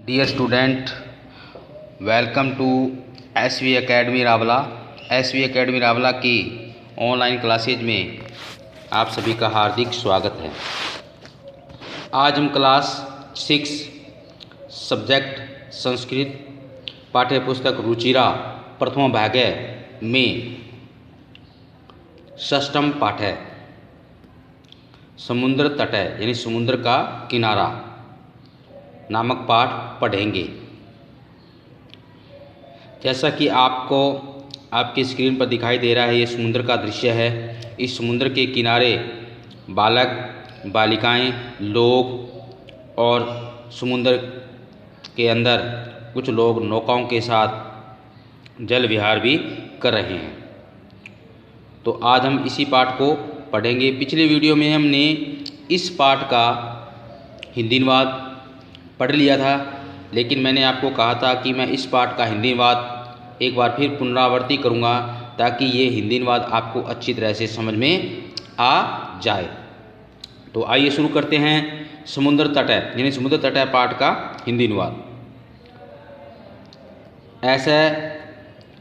Dear student, welcome to SV academy Rawla. SV academy Rawla की online classes में आप सभी का हार्दिक स्वागत है। आज हम क्लास 6 सब्जेक्ट संस्कृत पाठ्य पुस्तक रुचिरा प्रथम भाग में षष्ठम पाठ है समुद्र तट यानी समुद्र का किनारा नामक पाठ पढ़ेंगे। जैसा कि आपको आपकी स्क्रीन पर दिखाई दे रहा है, ये समुद्र का दृश्य है। इस समुद्र के किनारे बालक बालिकाएं, लोग और समुद्र के अंदर कुछ लोग नौकाओं के साथ जल विहार भी कर रहे हैं। तो आज हम इसी पाठ को पढ़ेंगे। पिछले वीडियो में हमने इस पाठ का हिंदी अनुवाद पढ़ लिया था, लेकिन मैंने आपको कहा था कि मैं इस पाठ का हिंदी अनुवाद एक बार फिर पुनरावृत्ति करूंगा ताकि ये हिंदी अनुवाद आपको अच्छी तरह से समझ में आ जाए। तो आइए शुरू करते हैं। समुद्र तट यानी समुद्र तट पाठ का हिंदी अनुवाद। ऐसा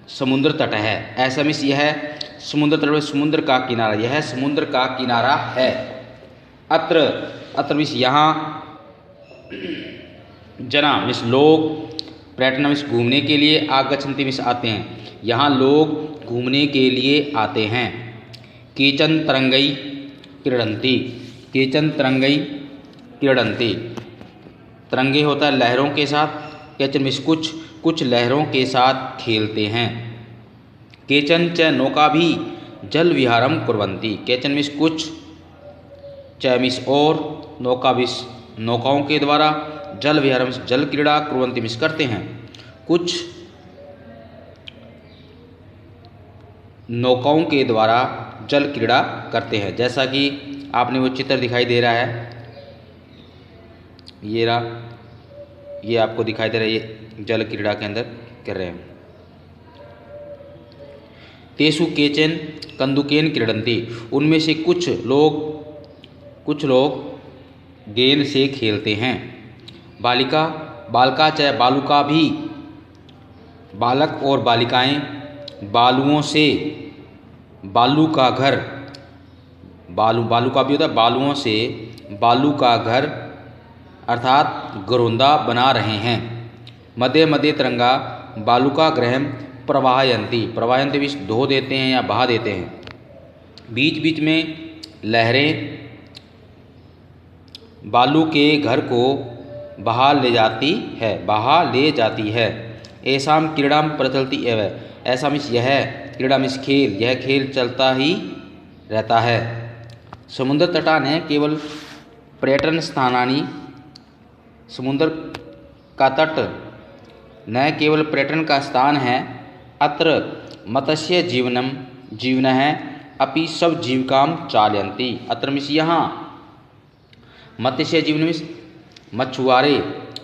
समुद्र तट है, ऐसा मीन्स यह है समुद्र तट, समुद्र का किनारा, यह समुद्र का किनारा है। अत्र मीन्स यहाँ, जना मीन्स लोग, पर्यटन मीन्स घूमने के लिए, आगच्छन्ति मीन्स आते हैं, यहाँ लोग घूमने के लिए आते हैं। केचन तरंगई क्रीडन्ति, केचन तरंगई क्रीडन्ति, तरंगे होता है लहरों के साथ, केचन मीन्स कुछ लहरों के साथ खेलते हैं। केचन च नौका भी जल विहारम कुर्वन्ति, केचन मीन्स कुछ, च मीन्स और, नौका मीन्स नौकाओं के द्वारा, जल विहारम जल क्रीड़ा, कुर्वन्ति मीन्स करते हैं, कुछ नौकाओं के द्वारा जल क्रीड़ा करते हैं। जैसा कि आपने वो चित्र दिखाई दे रहा है, ये रहा, ये आपको दिखाई दे रहा है, ये जल क्रीड़ा के अंदर कर रहे हैं। तेसु केचन कंदुकेन क्रीडन्ति, उनमें से कुछ लोग गेंद से खेलते हैं। बालिका चाहे बालुका भी, बालक और बालिकाएं बालुओं से, बालू का घर, बालू का भी होता है, बालुओं से बालू का घर अर्थात घरोंदा बना रहे हैं। मध्य मध्य तरंगा बालुका गृहम प्रवाहयन्ति भी धो देते हैं या बहा देते हैं। बीच बीच में लहरें बालू के घर को बहा ले जाती है। ऐसाम क्रीड़ाम प्रचलती एव, ऐसा मीन्स यह क्रीड़ा मीन्स खेल, यह खेल चलता ही रहता है। समुद्र तटान केवल पर्यटन स्थानानि, समुद्र का तट न केवल पर्यटन का स्थान है, अत्र मत्स्य जीवन है अपि सब जीविकाम चालयन्ति, अत्र मीन्स यहाँ मत्स्य जीवन मीन्स मछुआरे,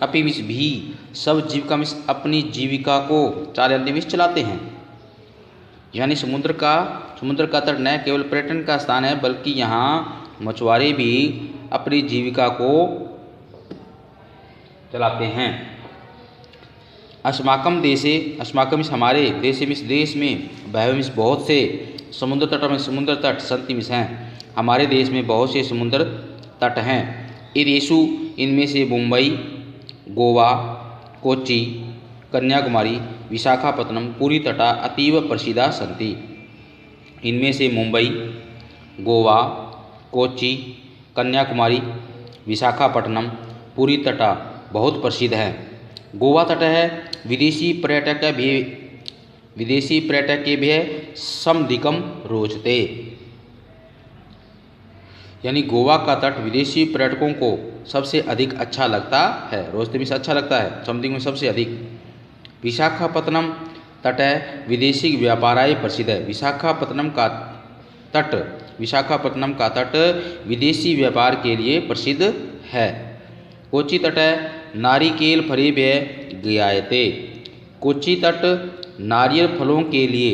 अपि मीन्स भी, सब जीविका मीन्स अपनी जीविका को, चालयन्ति मीन्स चलाते हैं। यानी समुद्र का तट न केवल पर्यटन का स्थान है, बल्कि यहाँ मछुआरे भी अपनी जीविका को चलाते हैं। अस्माकम देशे, अस्माकम मीन्स हमारे, देशे मीन्स देश में, बहव मीन्स बहुत से, समुद्र तट में समुद्र तट, संति मीन्स हैं, हमारे देश में बहुत से समुद्र तट हैं। इदेशु इनमें से मुंबई, गोवा, कोच्चि, कन्याकुमारी, विशाखापत्तनम, पूरी तटा अतीव प्रसिद्धा सन्ति। इनमें से मुंबई, गोवा, कोच्चि, कन्याकुमारी, विशाखापट्टनम, पूरी तटा बहुत प्रसिद्ध है। गोवा तट है विदेशी पर्यटक भी समधिकम रोचते, यानी गोवा का तट विदेशी पर्यटकों को सबसे अधिक अच्छा लगता है। रोचते में से अच्छा लगता है, समथिंग में सबसे अधिक। विशाखापत्तनम तट है विदेशी व्यापाराय प्रसिद्ध है। विशाखापत्तनम का तट विदेशी व्यापार के लिए प्रसिद्ध है। कोच्चि तट है नारिकेल फलेभ्य ज्ञायते, कोच्चि तट नारियल फलों के लिए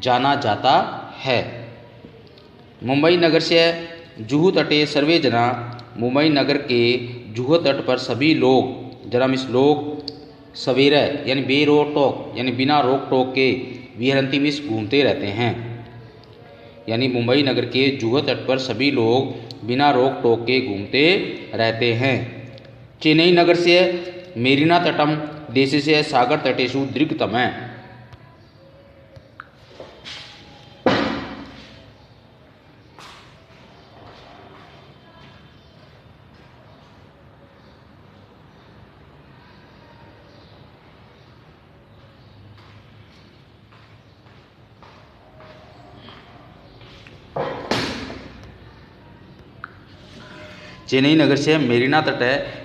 जाना जाता है। मुंबई नगर से जुहू तटे सर्वे जना, मुंबई नगर के जुहू तट पर सभी लोग जरा मिस लोग सवेरे यानी बेरोक यानी बिना रोक टोक के विहरंती मिस घूमते रहते हैं। यानी मुंबई नगर के जुहू तट पर सभी लोग बिना रोक टोक के घूमते रहते हैं। चेन्नई नगर से मेरीना तटम देशस्य सागर तटेषु दीर्घतम है। चेन्नई नगर से मेरीना तट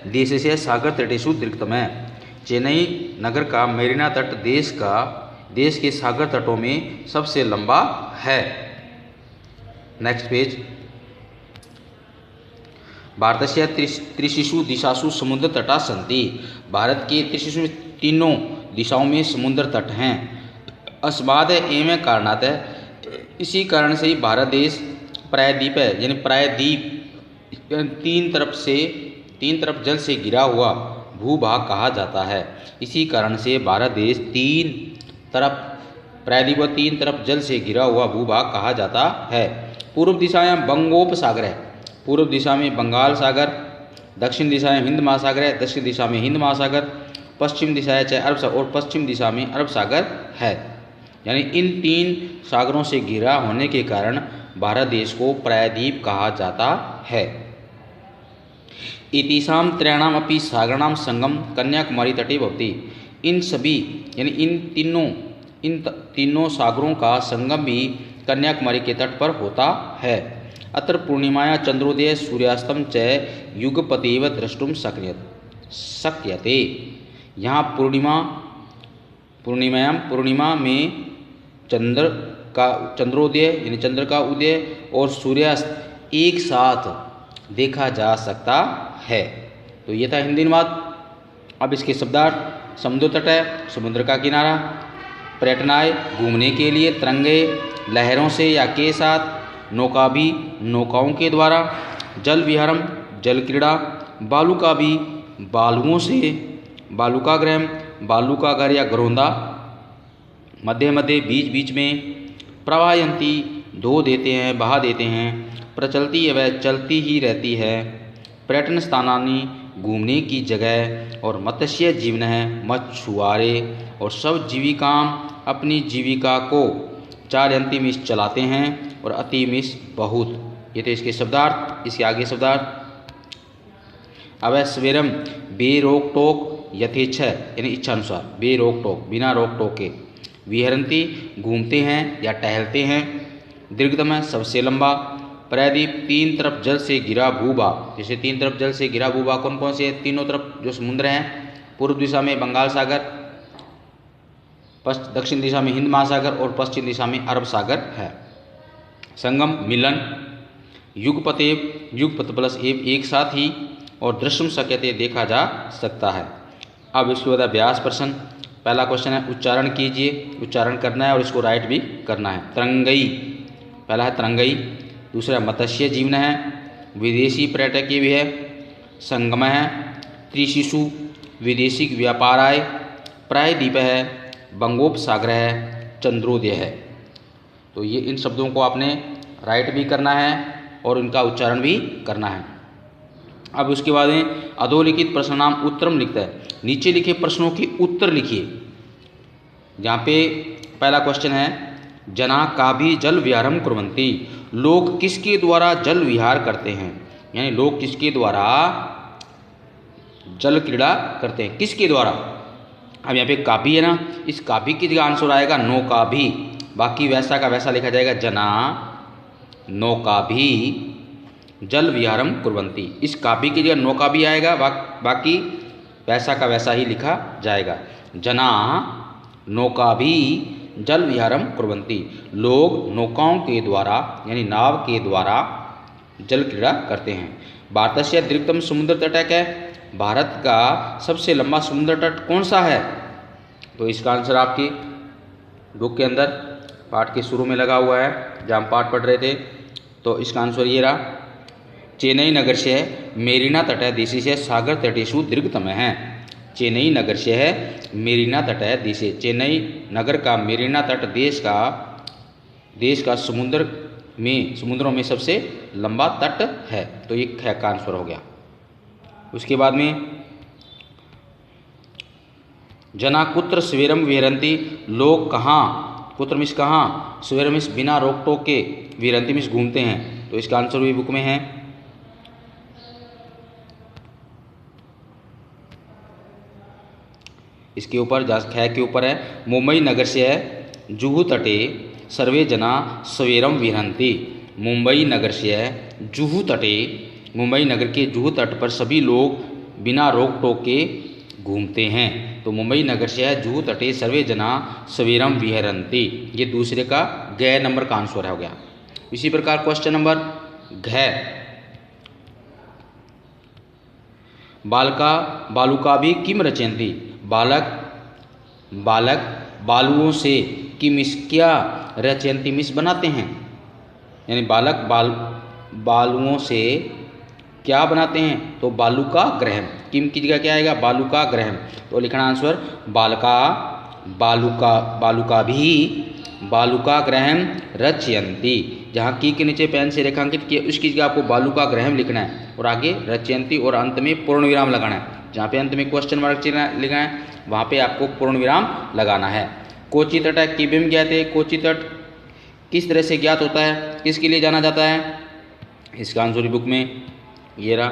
देशस्य सागर तटेषु दीर्घतम है। चेन्नई नगर का मेरीना तट देश के सागर तटों में सबसे लंबा है। Next page. भारतस्य त्रिशिषु दिशासु समुद्र तटा सन्ति। भारत के त्रिशिषु तीनों दिशाओं में समुद्र तट हैं। अस्माद एवं कारणात, इसी कारण से ही भारत देश प्रायद्वीप है। यानी प्रायद्वीप तीन तरफ जल से घिरा हुआ भूभाग कहा जाता है। इसी कारण से भारत देश प्रायद्वीप तीन तरफ जल से घिरा हुआ भूभाग कहा जाता है। पूर्व दिशाएं बंगोपसागर है। पूर्व दिशा में बंगाल सागर, दक्षिण दिशा में हिंद महासागर है, दक्षिण दिशा में हिंद महासागर, पश्चिम दिशा है चाहे अरब सागर और पश्चिम दिशा में अरब सागर है। यानी इन तीन सागरों से घिरा होने के कारण भारत देश को प्रायद्वीप कहा जाता है। एतेषां त्रयाणाम् अपि सागराणां संगम कन्याकुमारी तटे भवति। इन सभी यानी इन तीनों सागरों का संगम भी कन्याकुमारी के तट पर होता है। अत्र पूर्णिमाया चंद्रोदय सूर्यास्तम च युगपतेव द्रष्टुम शक्यते। यहाँ पूर्णिमा में चंद्रोदय यानी चंद्र का उदय और सूर्यास्त एक साथ देखा जा सकता है। तो ये था हिंदी अनुवाद। अब इसके शब्दार्थ। समुद्र तट है समुद्र का किनारा, पर्यटनाय घूमने के लिए, तरंगे लहरों से या के साथ, नौकाभी नौकाओं के द्वारा, जल विहारम जल क्रीड़ा, बालुकाभी बालुओं से, बालुकाग्रहम बालू का घर या घरौंदा, मध्य मध्य बीच बीच में, प्रवाहयंती धो देते हैं बहा देते हैं, प्रचलती वह चलती ही रहती है, पर्यटन स्थानानि घूमने की जगह, और मत्स्य जीवन है मछुआरे और सब जीविका अपनी जीविका को चारयंती में चलाते हैं और अति में बहुत। ये थे इसके शब्दार्थ। इसके आगे शब्दार्थ। अब स्वेरम बेरोक टोक यथेच्छ यानी इच्छानुसार, बेरोक टोक बिना रोक टोक के, विहरंती घूमते हैं या टहलते हैं, दीर्घतम है सबसे लंबा, प्रायद्वीप तीन तरफ जल से घिरा भूभाग। जैसे तीन तरफ जल से घिरा भूभाग कौन कौन से हैं? तीनों तरफ जो समुद्र हैं, पूर्व दिशा में बंगाल सागर, दक्षिण दिशा में हिंद महासागर और पश्चिम दिशा में अरब सागर है। संगम मिलन, युगपत प्लस एक साथ ही, और दृश्यम शक्यते देखा जा सकता है। अब इसके बाद अभ्यास प्रश्न। पहला क्वेश्चन है उच्चारण कीजिए, उच्चारण करना है और इसको राइट भी करना है। तरंगई, पहला है तरंगई, दूसरा मत्स्य जीवन है, विदेशी पर्यटकीय भी है, संगम है, त्रिशिशु विदेशी व्यापार आय, प्रायद्वीप है, बंगोपसागर है, चंद्रोदय है। तो ये इन शब्दों को आपने राइट भी करना है और इनका उच्चारण भी करना है। अब उसके बाद में अधोलिखित प्रश्नानाम उत्तरम लिखता है, नीचे लिखे प्रश्नों के उत्तर लिखिए। जहाँ पे पहला क्वेश्चन है जना का भी जल विहारम कुर्वन्ति, लोग किसके द्वारा जल विहार करते हैं, यानी लोग किसके द्वारा जल क्रीड़ा करते हैं, किसके द्वारा। अब यहाँ पे काभी है ना, इस काभी की जगह आंसर आएगा नौकाभी, बाकी वैसा का वैसा लिखा जाएगा जना नौकाभी जल विहारम कुर्वन्ति। इस काभी की जगह नौकाभी आएगा, बाकी वैसा का वैसा ही लिखा जाएगा। जना नौकाभी जल विहारम कुर्वन्ति, लोग नौकाओं के द्वारा यानी नाव के द्वारा जल क्रीड़ा करते हैं। भारतस्य दीर्घतम समुद्र तट है, भारत का सबसे लंबा समुद्र तट कौन सा है। तो इसका आंसर आपकी बुक के अंदर पाठ के शुरू में लगा हुआ है, जहाँ हम पाठ पढ़ रहे थे। तो इसका आंसर ये रहा, चेन्नई नगर से मेरीना तट देशी से सागर तटेषु दीर्घतम है। चेन्नई नगर से है, मेरीना तट है दिशे। चेन्नई नगर का मेरीना तट देश का समुद्रों में सबसे लंबा तट है। तो ये ख का आंसर हो गया। उसके बाद में जना कुत्र स्वेरम विहरंती, लोग कहाँ, कुत्र मिस कहाँ, स्वेरम मिस बिना रोक टोक के, विहरंती मिस घूमते हैं। तो इसका आंसर भी बुक में है। इसके ऊपर ख के ऊपर है, मुंबई नगर से है, जुहू तटे सर्वे जना स्वेरम विहरंती। मुंबई नगर से है, जुहू तटे, मुंबई नगर के जुहू तट पर सभी लोग बिना रोक टोक के घूमते हैं। तो मुंबई नगर से है, जुहू तटे सर्वे जना स्वेरम विहरंती। ये दूसरे का ग नंबर का आंसर हो गया। इसी प्रकार क्वेश्चन नंबर घ, बालुका भी किम रचयन्ति, बालक बालुओं से किम इस क्या रचयन्ति मिस बनाते हैं, यानी बालक बालुओं से क्या बनाते हैं। तो बालुका ग्रहम, किम की जगह क्या आएगा, बालुका ग्रहम। तो लिखना आंसर बालुका भी बालुका ग्रहम रचयन्ति। जहाँ की के नीचे पेन से रेखांकित किया उसकी जगह आपको बालुका ग्रहम लिखना है और आगे रचयन्ति और अंत में पूर्ण विराम लगाना है। जहाँ पे अंत में क्वेश्चन मार्क लिखना है वहाँ पे आपको पूर्ण विराम लगाना है। कोची तट है, किबिम ज्ञात है। कोची तट किस तरह से ज्ञात होता है, किसके लिए जाना जाता है। इसका आंसर बुक में ये रहा,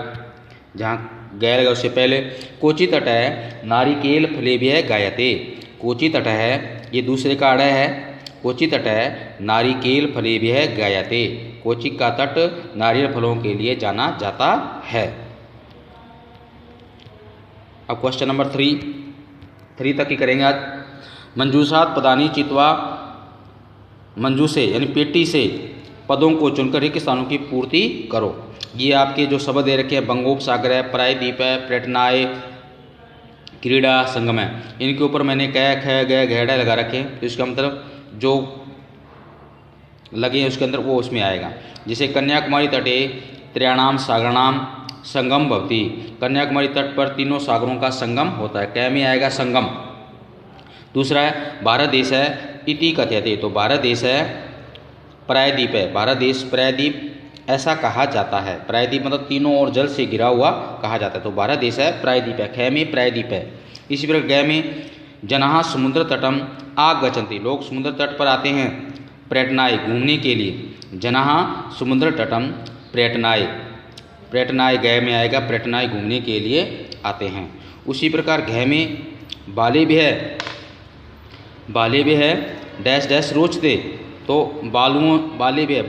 जहाँ गया लगा उससे पहले कोची तट है, नारिकेल फलेभ्यः गायते। कोची तट है, ये दूसरे का अड़य है। कोची तट है, नारिकेल फलेभ्यः गायते। कोची का तट नारियल फलों के लिए जाना जाता है। अब क्वेश्चन नंबर 3 तक ही करेंगे आज। मंजूषात पदानी चित्वा, मंजूसे यानी पेटी से पदों को चुनकर रिक्त स्थानों की पूर्ति करो। ये आपके जो शब्द दे रखे हैं, बंगोपसागर है, प्रायद्वीप है, पर्यटनाय, क्रीड़ा, संगम है, इनके ऊपर मैंने क ख ग घ लगा रखे हैं। तो इसका मतलब जो लगे हैं उसके अंदर वो उसमें आएगा। जैसे कन्याकुमारी तटे त्रयाणाम सागराणाम संगम भवति, कन्याकुमारी तट पर तीनों सागरों का संगम होता है, क में आएगा संगम। दूसरा है भारत देश है इति कथ्यते, तो भारत देश है प्रायद्वीप है, भारत देश प्रायद्वीप ऐसा कहा जाता है। प्रायद्वीप मतलब तीनों ओर जल से घिरा हुआ कहा जाता है। तो भारत देश है प्रायद्वीप है, ख में प्रायद्वीप है। इसी प्रकार ग में जनाः समुद्र तटम आगच्छन्ति, लोग समुद्र तट पर आते हैं पर्यटनाय घूमने के लिए। जनाः समुद्र तटम पर्यटनाय, पर्यटनाय ग में आएगा, पर्यटनाय घूमने के लिए आते हैं। उसी प्रकार घ में बाले भी है डैश डैश रोचते, तो बाले भी है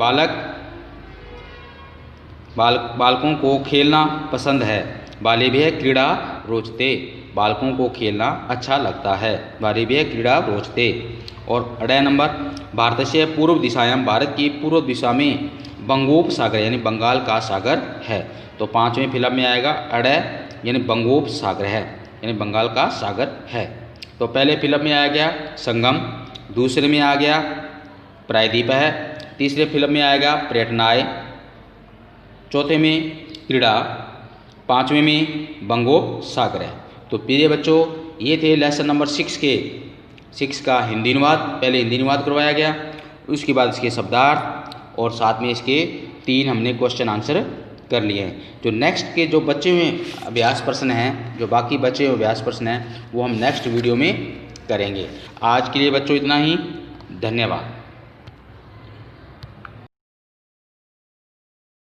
बालकों को खेलना पसंद है। बाले भी है क्रीड़ा रोचते, बालकों को खेलना अच्छा लगता है। बाले भी है क्रीड़ा रोचते। और अड़य नंबर भारत से पूर्व दिशायाम, भारत की पूर्व दिशा में बंगोपसागर यानी बंगाल का सागर है। तो 5वें फिलअप में आएगा अड़य यानी बंगोपसागर है, यानी बंगाल का सागर है। तो पहले फिलअप में आ गया संगम, दूसरे में आ गया प्रायद्वीप है, तीसरे फिलअप में आएगा पर्यटनाय, चौथे में क्रीड़ा, 5वें में बंगोपसागर है। तो प्रिय बच्चों, ये थे लेसन नंबर 6 का हिंदी अनुवाद। पहले हिंदी अनुवाद करवाया गया, उसके बाद इसके शब्दार्थ और साथ में इसके 3 हमने क्वेश्चन आंसर कर लिए हैं। जो नेक्स्ट के जो बचे हुए अभ्यास प्रश्न हैं, जो बाकी बचे हुए अभ्यास प्रश्न हैं, वो हम नेक्स्ट वीडियो में करेंगे। आज के लिए बच्चों इतना ही, धन्यवाद।